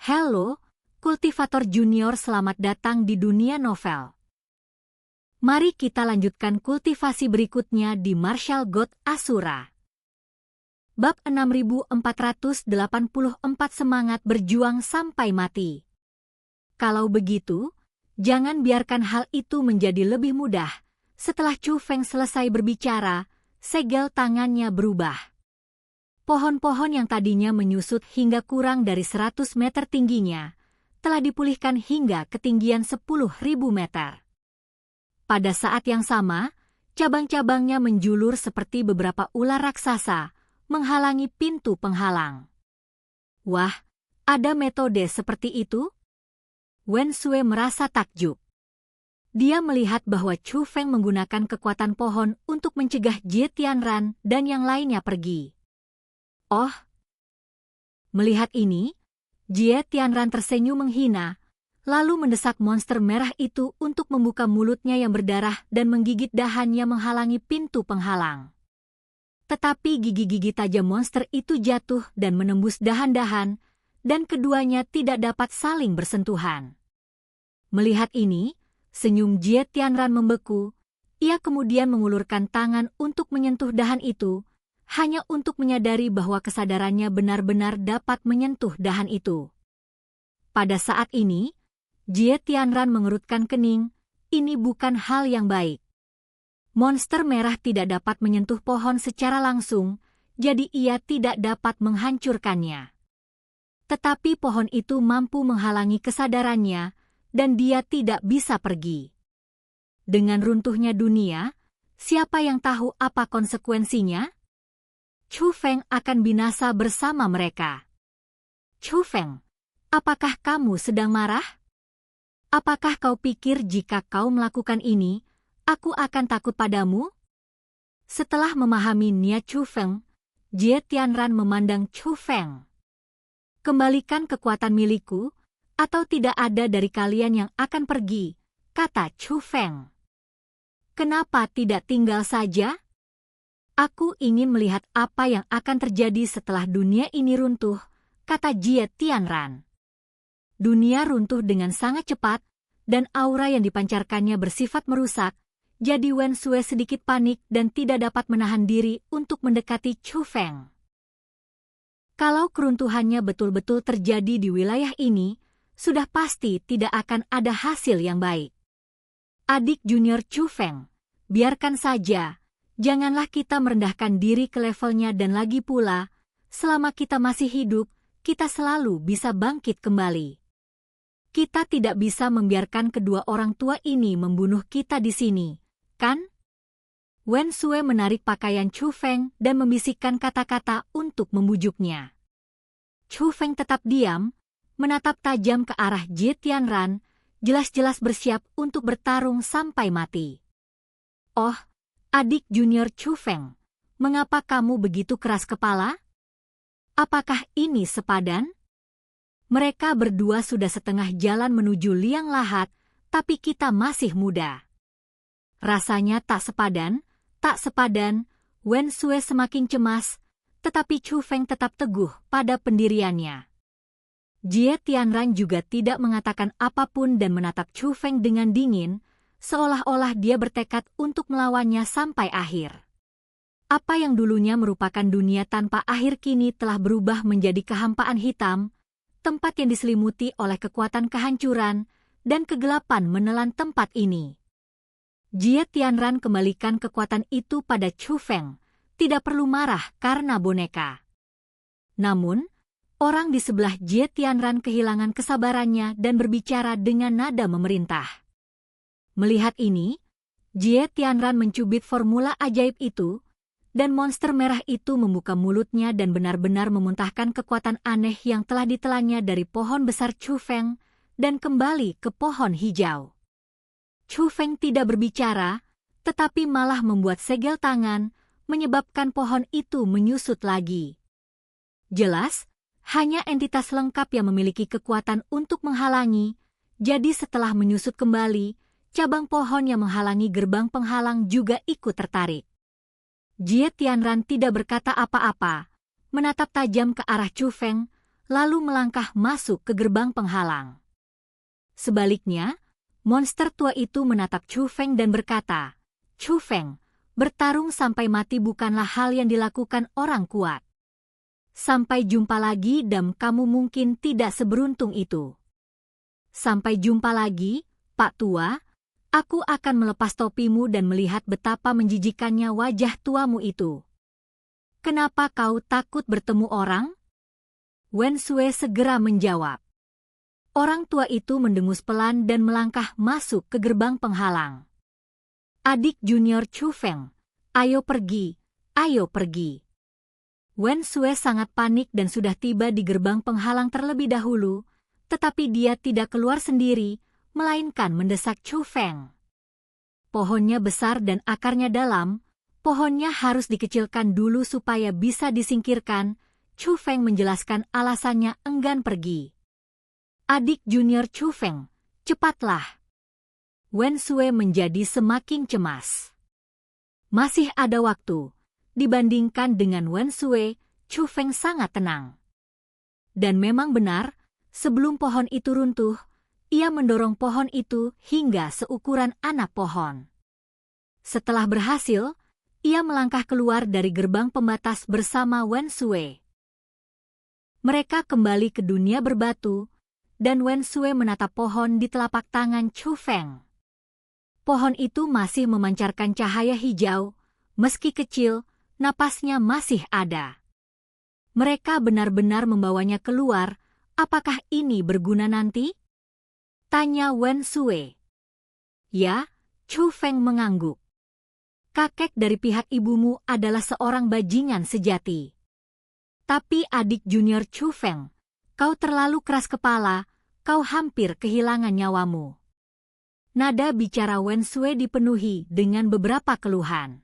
Halo, kultivator junior, selamat datang di dunia novel. Mari kita lanjutkan kultivasi berikutnya di Martial God Asura. Bab 6484, semangat berjuang sampai mati. Kalau begitu, jangan biarkan hal itu menjadi lebih mudah. Setelah Chu Feng selesai berbicara, segel tangannya berubah. Pohon-pohon yang tadinya menyusut hingga kurang dari 100 meter tingginya, telah dipulihkan hingga ketinggian 10.000 meter. Pada saat yang sama, cabang-cabangnya menjulur seperti beberapa ular raksasa, menghalangi pintu penghalang. Wah, ada metode seperti itu? Wen Sue merasa takjub. Dia melihat bahwa Chu Feng menggunakan kekuatan pohon untuk mencegah Jie Tianran dan yang lainnya pergi. Oh. Melihat ini, Jie Tianran tersenyum menghina, lalu mendesak monster merah itu untuk membuka mulutnya yang berdarah dan menggigit dahan yang menghalangi pintu penghalang. Tetapi gigi-gigi tajam monster itu jatuh dan menembus dahan-dahan, dan keduanya tidak dapat saling bersentuhan. Melihat ini, senyum Jie Tianran membeku. Ia kemudian mengulurkan tangan untuk menyentuh dahan itu, hanya untuk menyadari bahwa kesadarannya benar-benar dapat menyentuh dahan itu. Pada saat ini, Jie Tianran mengerutkan kening. Ini bukan hal yang baik. Monster merah tidak dapat menyentuh pohon secara langsung, jadi ia tidak dapat menghancurkannya. Tetapi pohon itu mampu menghalangi kesadarannya, dan dia tidak bisa pergi. Dengan runtuhnya dunia, siapa yang tahu apa konsekuensinya? Chu Feng akan binasa bersama mereka. Chu Feng, apakah kamu sedang marah? Apakah kau pikir jika kau melakukan ini, aku akan takut padamu? Setelah memahami niat Chu Feng, Jie Tianran memandang Chu Feng. Kembalikan kekuatan milikku, atau tidak ada dari kalian yang akan pergi, kata Chu Feng. Kenapa tidak tinggal saja? Aku ingin melihat apa yang akan terjadi setelah dunia ini runtuh, kata Jie Tianran. Dunia runtuh dengan sangat cepat, dan aura yang dipancarkannya bersifat merusak, jadi Wen Sue sedikit panik dan tidak dapat menahan diri untuk mendekati Chu Feng. Kalau keruntuhannya betul-betul terjadi di wilayah ini, sudah pasti tidak akan ada hasil yang baik. Adik junior Chu Feng, biarkan saja. Janganlah kita merendahkan diri ke levelnya, dan lagi pula, selama kita masih hidup, kita selalu bisa bangkit kembali. Kita tidak bisa membiarkan kedua orang tua ini membunuh kita di sini, kan? Wen Sue menarik pakaian Chu Feng dan membisikkan kata-kata untuk membujuknya. Chu Feng tetap diam, menatap tajam ke arah Jie Tianran, jelas-jelas bersiap untuk bertarung sampai mati. Oh, adik junior Chu Feng, mengapa kamu begitu keras kepala? Apakah ini sepadan? Mereka berdua sudah setengah jalan menuju liang lahat, tapi kita masih muda. Rasanya tak sepadan, Wen Sue semakin cemas, tetapi Chu Feng tetap teguh pada pendiriannya. Jie Tianran juga tidak mengatakan apapun dan menatap Chu Feng dengan dingin, seolah-olah dia bertekad untuk melawannya sampai akhir. Apa yang dulunya merupakan dunia tanpa akhir kini telah berubah menjadi kehampaan hitam, tempat yang diselimuti oleh kekuatan kehancuran, dan kegelapan menelan tempat ini. Jie Tianran kembalikan kekuatan itu pada Chu Feng, tidak perlu marah karena boneka. Namun, orang di sebelah Jie Tianran kehilangan kesabarannya dan berbicara dengan nada memerintah. Melihat ini, Jie Tianran mencubit formula ajaib itu, dan monster merah itu membuka mulutnya dan benar-benar memuntahkan kekuatan aneh yang telah ditelannya dari pohon besar Chu Feng dan kembali ke pohon hijau. Chu Feng tidak berbicara, tetapi malah membuat segel tangan, menyebabkan pohon itu menyusut lagi. Jelas, hanya entitas lengkap yang memiliki kekuatan untuk menghalangi, jadi setelah menyusut kembali, cabang pohon yang menghalangi gerbang penghalang juga ikut tertarik. Jie Tianran tidak berkata apa-apa, menatap tajam ke arah Chu Feng, lalu melangkah masuk ke gerbang penghalang. Sebaliknya, monster tua itu menatap Chu Feng dan berkata, "Chu Feng, bertarung sampai mati bukanlah hal yang dilakukan orang kuat. Sampai jumpa lagi dan kamu mungkin tidak seberuntung itu." "Sampai jumpa lagi, Pak Tua. Aku akan melepas topimu dan melihat betapa menjijikannya wajah tuamu itu." "Kenapa kau takut bertemu orang?" Wen Sue segera menjawab. Orang tua itu mendengus pelan dan melangkah masuk ke gerbang penghalang. "Adik junior Chu Feng, ayo pergi, ayo pergi." Wen Sue sangat panik dan sudah tiba di gerbang penghalang terlebih dahulu, tetapi dia tidak keluar sendiri, melainkan mendesak Chu Feng. Pohonnya besar dan akarnya dalam, pohonnya harus dikecilkan dulu supaya bisa disingkirkan. Chu Feng menjelaskan alasannya enggan pergi. "Adik junior Chu Feng, cepatlah." Wen Sue menjadi semakin cemas. Masih ada waktu. Dibandingkan dengan Wen Sue, Chu Feng sangat tenang. Dan memang benar, sebelum pohon itu runtuh, ia mendorong pohon itu hingga seukuran anak pohon. Setelah berhasil, ia melangkah keluar dari gerbang pembatas bersama Wen Sue. Mereka kembali ke dunia berbatu, dan Wen Sue menatap pohon di telapak tangan Chu Feng. Pohon itu masih memancarkan cahaya hijau, meski kecil, napasnya masih ada. Mereka benar-benar membawanya keluar. Apakah ini berguna nanti? Tanya Wen Sue. "Ya," Chu Feng mengangguk. "Kakek dari pihak ibumu adalah seorang bajingan sejati. Tapi adik junior Chu Feng, kau terlalu keras kepala, kau hampir kehilangan nyawamu." Nada bicara Wen Sue dipenuhi dengan beberapa keluhan.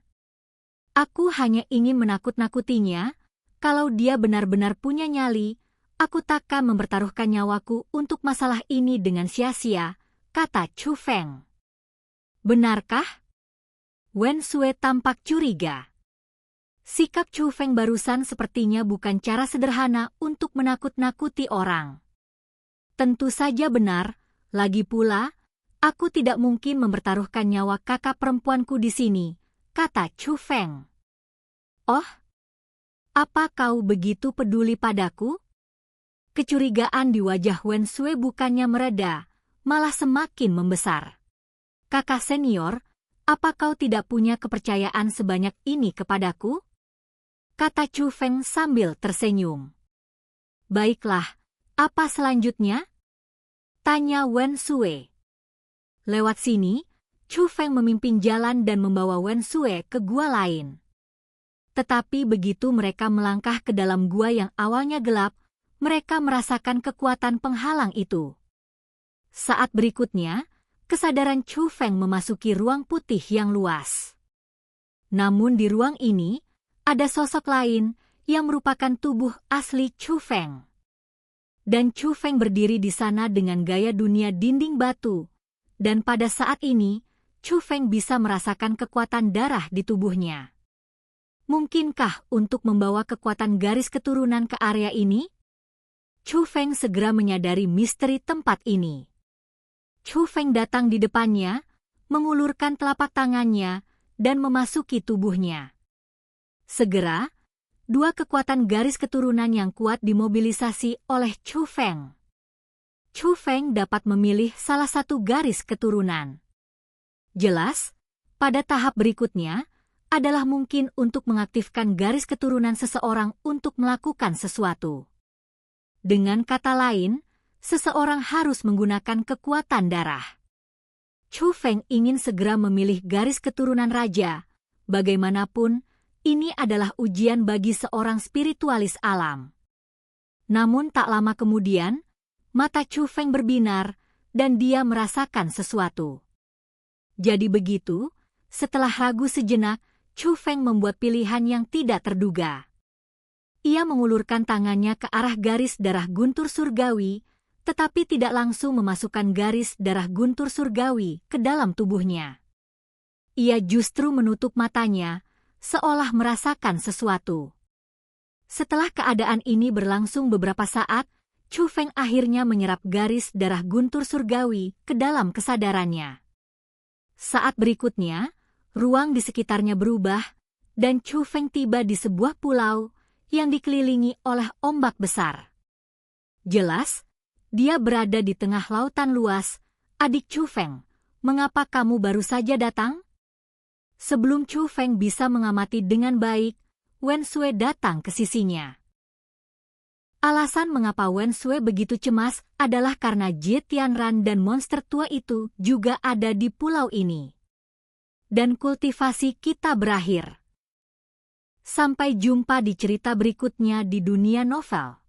"Aku hanya ingin menakut-nakutinya. Kalau dia benar-benar punya nyali, aku takkan mempertaruhkan nyawaku untuk masalah ini dengan sia-sia," kata Chu Feng. "Benarkah?" Wen Sue tampak curiga. Sikap Chu Feng barusan sepertinya bukan cara sederhana untuk menakut-nakuti orang. "Tentu saja benar, lagi pula, aku tidak mungkin mempertaruhkan nyawa kakak perempuanku di sini," kata Chu Feng. "Oh, apa kau begitu peduli padaku?" Kecurigaan di wajah Wen Sue bukannya mereda, malah semakin membesar. "Kakak senior, apa kau tidak punya kepercayaan sebanyak ini kepadaku?" kata Chu Feng sambil tersenyum. "Baiklah, apa selanjutnya?" tanya Wen Sue. Lewat sini, Chu Feng memimpin jalan dan membawa Wen Sue ke gua lain. Tetapi begitu mereka melangkah ke dalam gua yang awalnya gelap, mereka merasakan kekuatan penghalang itu. Saat berikutnya, kesadaran Chu Feng memasuki ruang putih yang luas. Namun di ruang ini, ada sosok lain yang merupakan tubuh asli Chu Feng. Dan Chu Feng berdiri di sana dengan gaya dunia dinding batu. Dan pada saat ini, Chu Feng bisa merasakan kekuatan darah di tubuhnya. Mungkinkah untuk membawa kekuatan garis keturunan ke area ini? Chu Feng segera menyadari misteri tempat ini. Chu Feng datang di depannya, mengulurkan telapak tangannya, dan memasuki tubuhnya. Segera, dua kekuatan garis keturunan yang kuat dimobilisasi oleh Chu Feng. Chu Feng dapat memilih salah satu garis keturunan. Jelas, pada tahap berikutnya, adalah mungkin untuk mengaktifkan garis keturunan seseorang untuk melakukan sesuatu. Dengan kata lain, seseorang harus menggunakan kekuatan darah. Chu Feng ingin segera memilih garis keturunan raja. Bagaimanapun, ini adalah ujian bagi seorang spiritualis alam. Namun tak lama kemudian, mata Chu Feng berbinar, dan dia merasakan sesuatu. Jadi begitu, setelah ragu sejenak, Chu Feng membuat pilihan yang tidak terduga. Ia mengulurkan tangannya ke arah garis darah guntur surgawi, tetapi tidak langsung memasukkan garis darah guntur surgawi ke dalam tubuhnya. Ia justru menutup matanya, seolah merasakan sesuatu. Setelah keadaan ini berlangsung beberapa saat, Chu Feng akhirnya menyerap garis darah guntur surgawi ke dalam kesadarannya. Saat berikutnya, ruang di sekitarnya berubah, dan Chu Feng tiba di sebuah pulau yang dikelilingi oleh ombak besar. Jelas, dia berada di tengah lautan luas. Adik Chu Feng, mengapa kamu baru saja datang? Sebelum Chu Feng bisa mengamati dengan baik, Wen Sui datang ke sisinya. Alasan mengapa Wen Sui begitu cemas adalah karena Jie Tianran dan monster tua itu juga ada di pulau ini. Dan kultivasi kita berakhir. Sampai jumpa di cerita berikutnya di dunia novel.